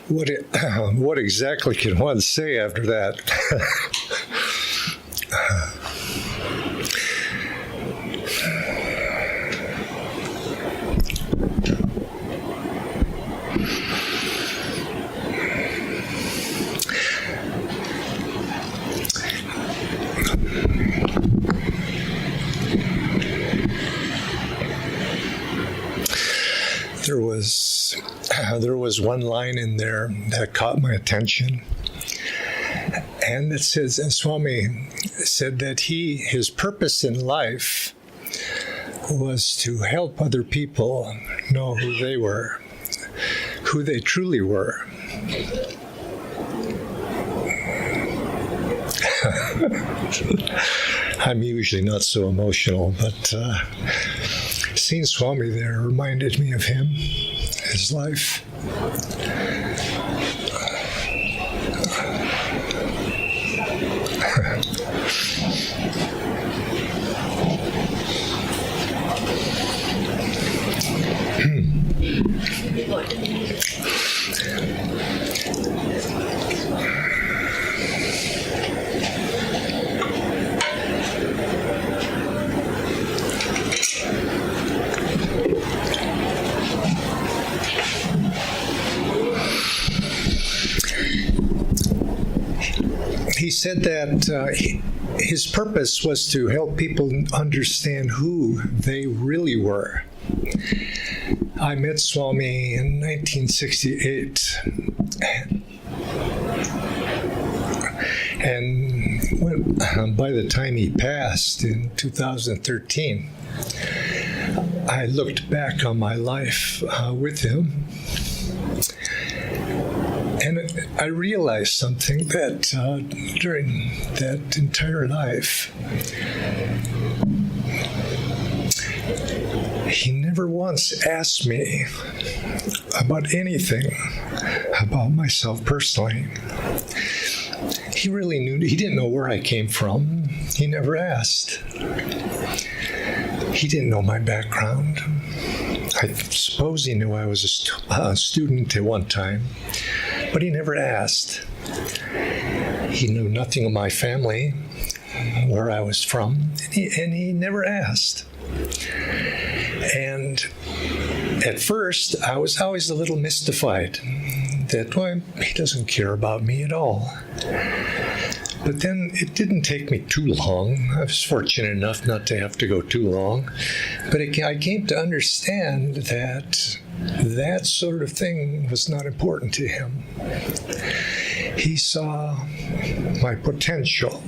What exactly can one say after that? There was one line in there that caught my attention, and it says, and Swami said that his purpose in life was to help other people know who they were, who they truly were. I'm usually not so emotional, but seeing Swami there reminded me of him, his life. He said that his purpose was to help people understand who they really were. I met Swami in 1968, and by the time he passed in 2013, I looked back on my life with him, and I realized something, that during that entire life, he never once asked me about anything about myself personally. He really he didn't know where I came from. He never asked. He didn't know my background. I suppose he knew I was a student at one time, but he never asked. He knew nothing of my family, where I was from, and he never asked. And at first, I was always a little mystified that, well, he doesn't care about me at all. But then it didn't take me too long. I was fortunate enough not to have to go too long. But I came to understand that that sort of thing was not important to him. He saw my potential.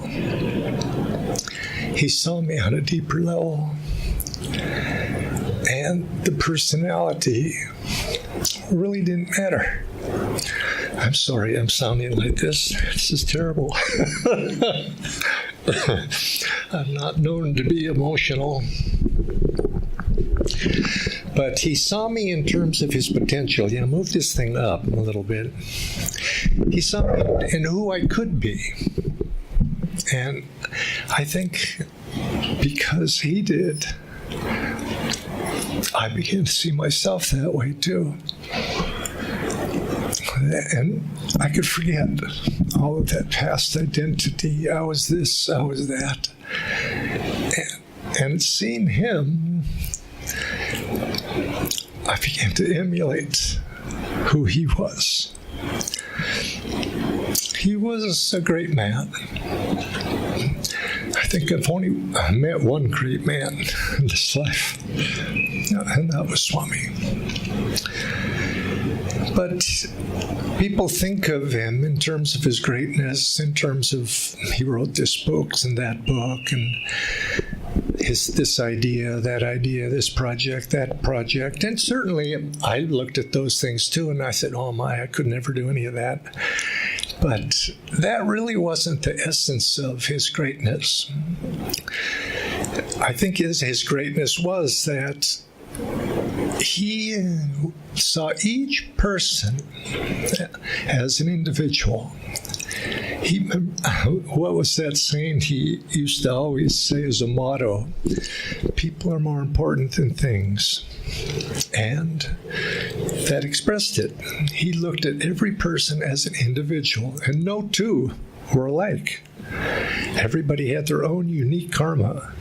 He saw me on a deeper level. And the personality really didn't matter. I'm sorry I'm sounding like this. This is terrible. I'm not known to be emotional. But he saw me in terms of his potential. Move this thing up a little bit. He saw me in who I could be. And I think because he did, I began to see myself that way too. And I could forget all of that past identity. I was this, I was that. And seeing him, I began to emulate who he was. He was a great man. I think I've only met one great man in this life, and that was Swami. But people think of him in terms of his greatness, in terms of he wrote this book and that book, and this idea, that idea, this project, that project. And certainly I looked at those things too, and I said, oh my, I could never do any of that. But that really wasn't the essence of his greatness. I think his greatness was that he saw each person as an individual, He, what was that saying he used to always say as a motto? People are more important than things. And that expressed it. He looked at every person as an individual, and no two were alike. Everybody had their own unique karma.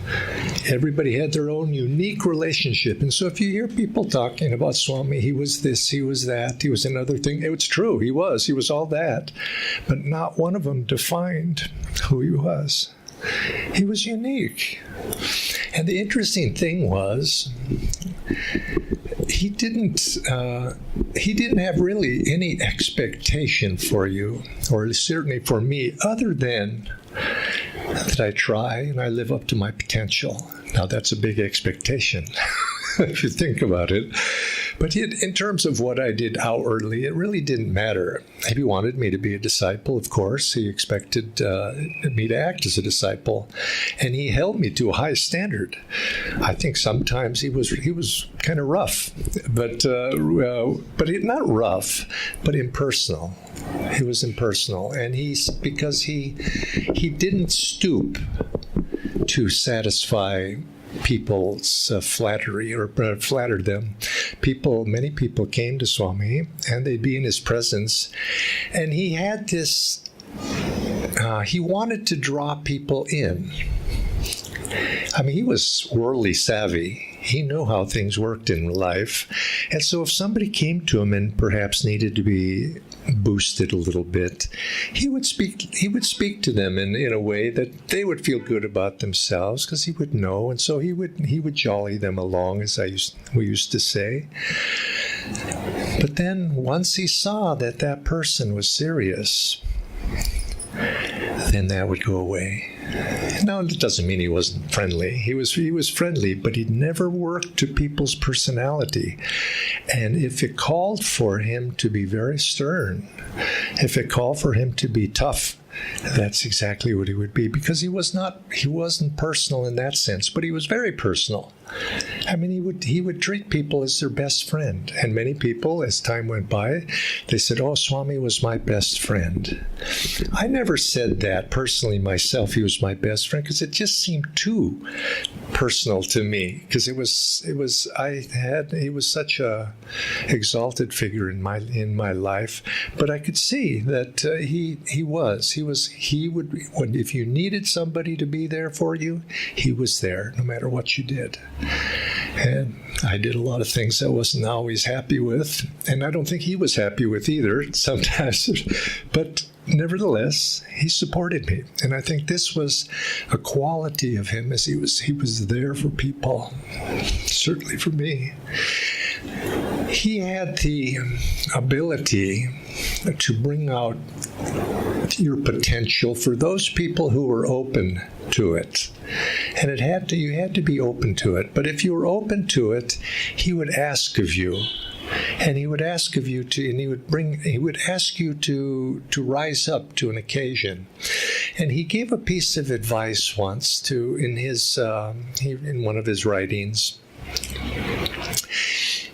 Everybody had their own unique relationship. And so if you hear people talking about Swami, he was this, he was that, he was another thing, it's true, he was all that. But not one of them defined who he was. He was unique. And the interesting thing was, he didn't have really any expectation for you, or certainly for me, other than that I try and I live up to my potential. Now that's a big expectation if you think about it. But in terms of what I did outwardly, it really didn't matter. He wanted me to be a disciple, of course. He expected me to act as a disciple, and he held me to a high standard. I think sometimes he was kind of rough, but not rough, but impersonal. He was impersonal, and because he didn't stoop to satisfy people's flattery or flatter them. Many people came to Swami, and they'd be in his presence, and he had this. He wanted to draw people in. I mean, he was worldly savvy. He knew how things worked in life. And so if somebody came to him and perhaps needed to be boosted a little bit, he would speak to them in a way that they would feel good about themselves, because he would know. And so he would jolly them along, as we used to say. But then once he saw that person was serious, then that would go away. Now, it doesn't mean he wasn't friendly. He was friendly, but he never worked to people's personality. And if it called for him to be very stern, if it called for him to be tough, that's exactly what he would be, because he wasn't personal in that sense, but he was very personal. I mean, he would treat people as their best friend. And many people, as time went by, they said, "Oh, Swami was my best friend." I never said that personally myself, he was my best friend, because it just seemed too personal to me, because he was such a exalted figure in my life. But I could see that he would, if you needed somebody to be there for you, he was there no matter what you did. And I did a lot of things I wasn't always happy with, and I don't think he was happy with either sometimes. But nevertheless, he supported me, and I think this was a quality of him, as he was there for people, certainly for me. He had the ability to bring out your potential for those people who were open to it. And you had to be open to it. But if you were open to it, he would ask of you. And he would ask of you he would ask you to rise up to an occasion. And he gave a piece of advice once in one of his writings.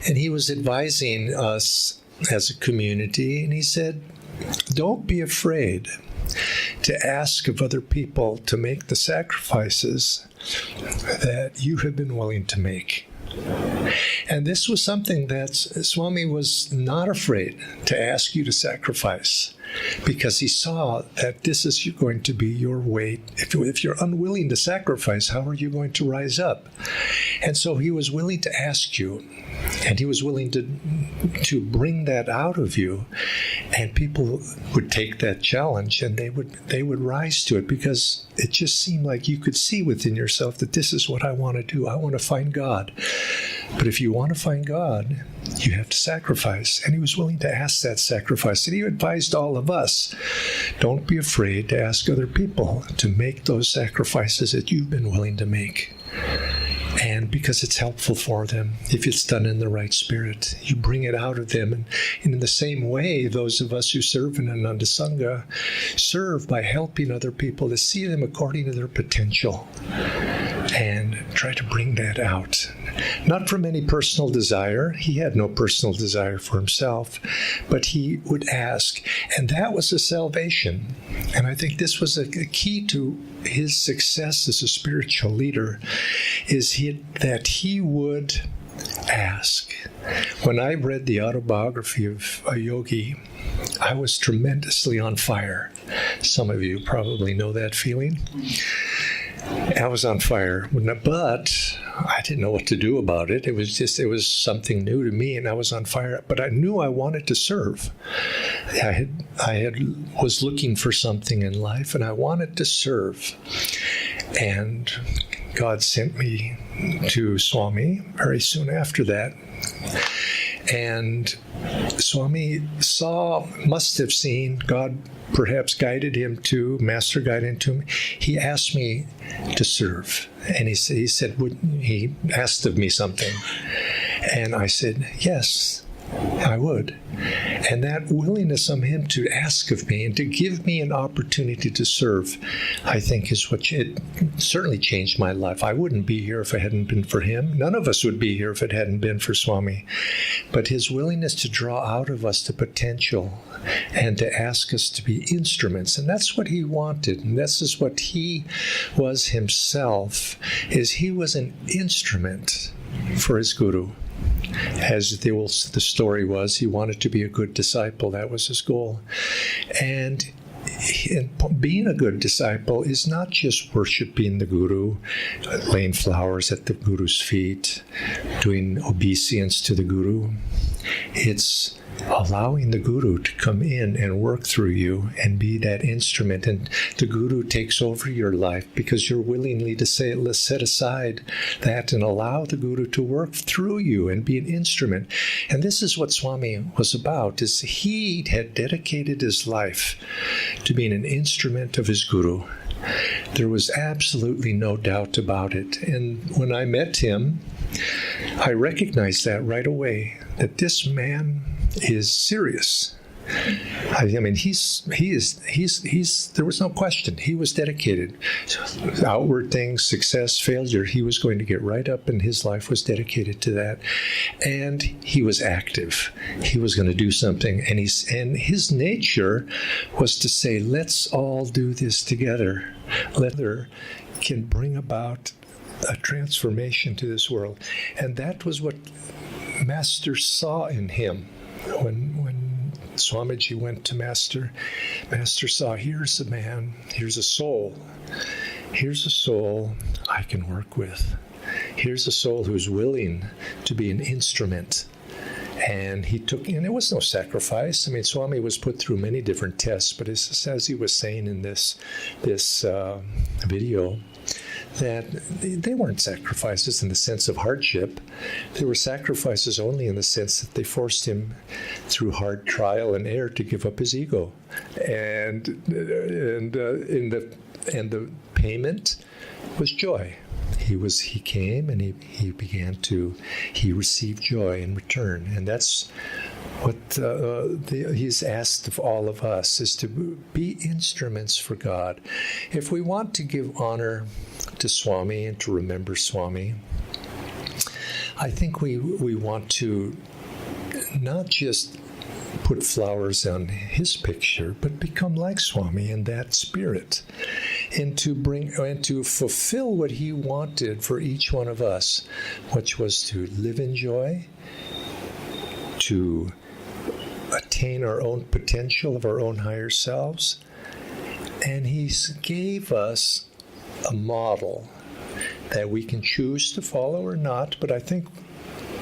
And he was advising us as a community, and he said, "Don't be afraid to ask of other people to make the sacrifices that you have been willing to make." And this was something that Swami was not afraid to ask you to sacrifice, because he saw that this is going to be your way. If you're unwilling to sacrifice, how are you going to rise up? And so he was willing to ask you, and he was willing to bring that out of you, and people would take that challenge, and they would rise to it, because it just seemed like you could see within yourself that this is what I want to do. I want to find God. But if you want to find God, you have to sacrifice. And he was willing to ask that sacrifice. And he advised all of us, don't be afraid to ask other people to make those sacrifices that you've been willing to make. And because it's helpful for them, if it's done in the right spirit, you bring it out of them. And in the same way, those of us who serve in Ananda Sangha serve by helping other people to see them according to their potential and try to bring that out. Not from any personal desire. He had no personal desire for himself, but he would ask. And that was a salvation. And I think this was a key to his success as a spiritual leader, is that he would ask. When I read the autobiography of a yogi, I was tremendously on fire. Some of you probably know that feeling. I was on fire, but I didn't know what to do about it. It was something new to me, and I was on fire. But I knew I wanted to serve. I was looking for something in life, and I wanted to serve. And God sent me to Swami very soon after that. And Swami must have seen, God perhaps guided him to, Master guided him to me. He asked me to serve. And he asked of me something. And I said, yes, I would. And that willingness of him to ask of me and to give me an opportunity to serve, I think is what it certainly changed my life. I wouldn't be here if it hadn't been for him. None of us would be here if it hadn't been for Swami. But his willingness to draw out of us the potential and to ask us to be instruments. And that's what he wanted. And this is what he was himself, is he was an instrument for his guru. As the story was, he wanted to be a good disciple. That was his goal. And being a good disciple is not just worshiping the guru, laying flowers at the guru's feet, doing obeisance to the guru. It's allowing the guru to come in and work through you and be that instrument. And the guru takes over your life because you're willingly to set aside that and allow the guru to work through you and be an instrument. And this is what Swami was about, is he had dedicated his life to being an instrument of his guru. There was absolutely no doubt about it. And when I met him, I recognized that right away, that this man is serious. I mean, there was no question. He was dedicated. Outward things, success, failure, he was going to get right up, and his life was dedicated to that. And he was active. He was going to do something. And his nature was to say, let's all do this together. Together can bring about a transformation to this world. And that was what Master saw in him. When Swamiji went to Master saw, here's a man, here's a soul I can work with. Here's a soul who's willing to be an instrument. And it was no sacrifice. I mean, Swami was put through many different tests, but as he was saying in this video, that they weren't sacrifices in the sense of hardship. They were sacrifices only in the sense that they forced him through hard trial and error to give up his ego. And the payment was joy. He came and he received joy in return. And that's what he's asked of all of us, is to be instruments for God. If we want to give honor to Swami and to remember Swami, I think we want to not just put flowers on his picture, but become like Swami in that spirit, and to fulfill what he wanted for each one of us, which was to live in joy, to attain our own potential of our own higher selves. And he gave us a model that we can choose to follow or not, but I think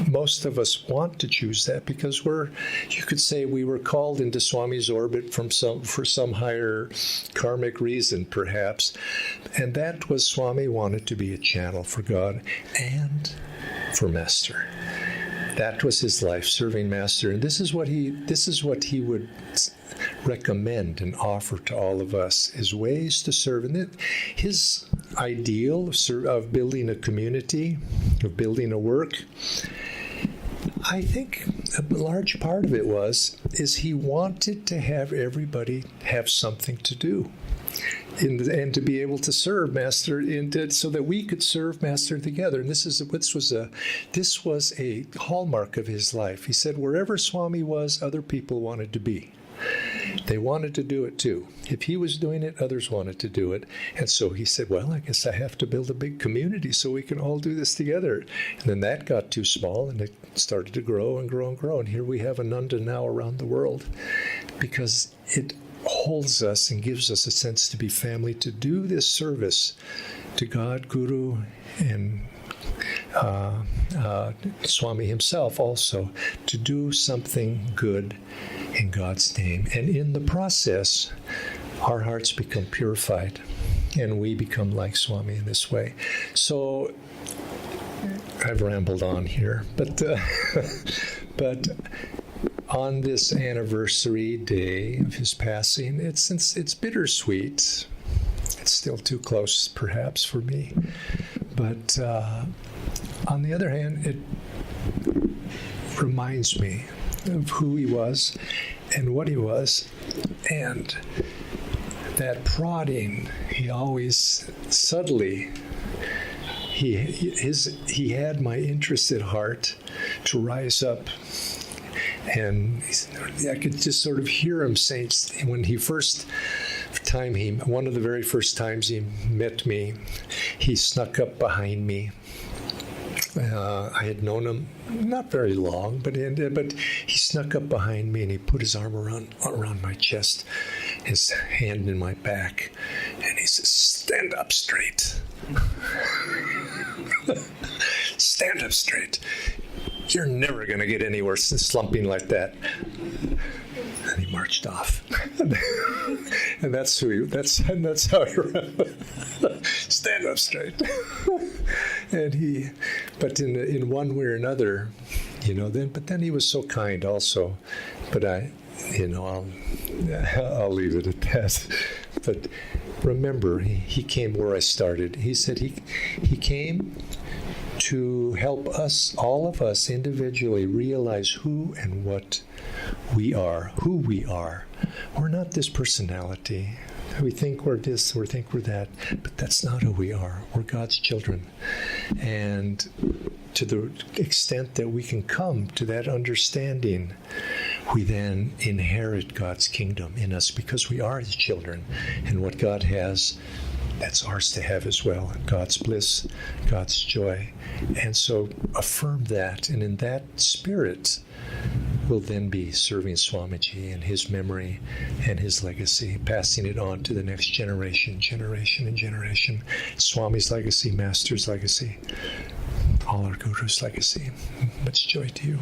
most of us want to choose that because you could say we were called into Swami's orbit for some higher karmic reason, perhaps. And that was, Swami wanted to be a channel for God and for Master. That was his life, serving Master. And this is what he would recommend and offer to all of us, is ways to serve. And his ideal of building a community, of building a work, I think a large part of it is he wanted to have everybody have something to do. and to be able to serve Master, so that we could serve Master together. And this was a hallmark of his life. He said, wherever Swami was, other people wanted to be. They wanted to do it too. If he was doing it, others wanted to do it. And so he said, well, I guess I have to build a big community so we can all do this together. And then that got too small, and it started to grow and grow and grow. And here we have Ananda now around the world, because it holds us and gives us a sense to be family, to do this service to God, Guru, and Swami himself also, to do something good in God's name. And in the process, our hearts become purified, and we become like Swami in this way. So I've rambled on here, but on this anniversary day of his passing, it's bittersweet. It's still too close, perhaps, for me. But on the other hand, it reminds me of who he was and what he was, and that prodding. He always subtly, he had my interest at heart to rise up. And I could just sort of hear him saying, when one of the very first times he met me, he snuck up behind me. I had known him not very long, but he snuck up behind me and he put his arm around my chest, his hand in my back, and he says, "Stand up straight." Stand up straight. You're never going to get anywhere slumping like that. And he marched off. And that's how he stand up straight. And but in one way or another, then he was so kind also. But I'll leave it at that. But remember, he came where I started. He said he came to help us, all of us individually, realize who and what we are, who we are. We're not this personality. We think we're this, we think we're that, but that's not who we are. We're God's children. And to the extent that we can come to that understanding, we then inherit God's kingdom in us, because we are His children. And what God has, that's ours to have as well. God's bliss, God's joy. And so affirm that. And in that spirit, we'll then be serving Swamiji and his memory and his legacy, passing it on to the next generation and generation. Swami's legacy, Master's legacy, all our Guru's legacy. Much joy to you.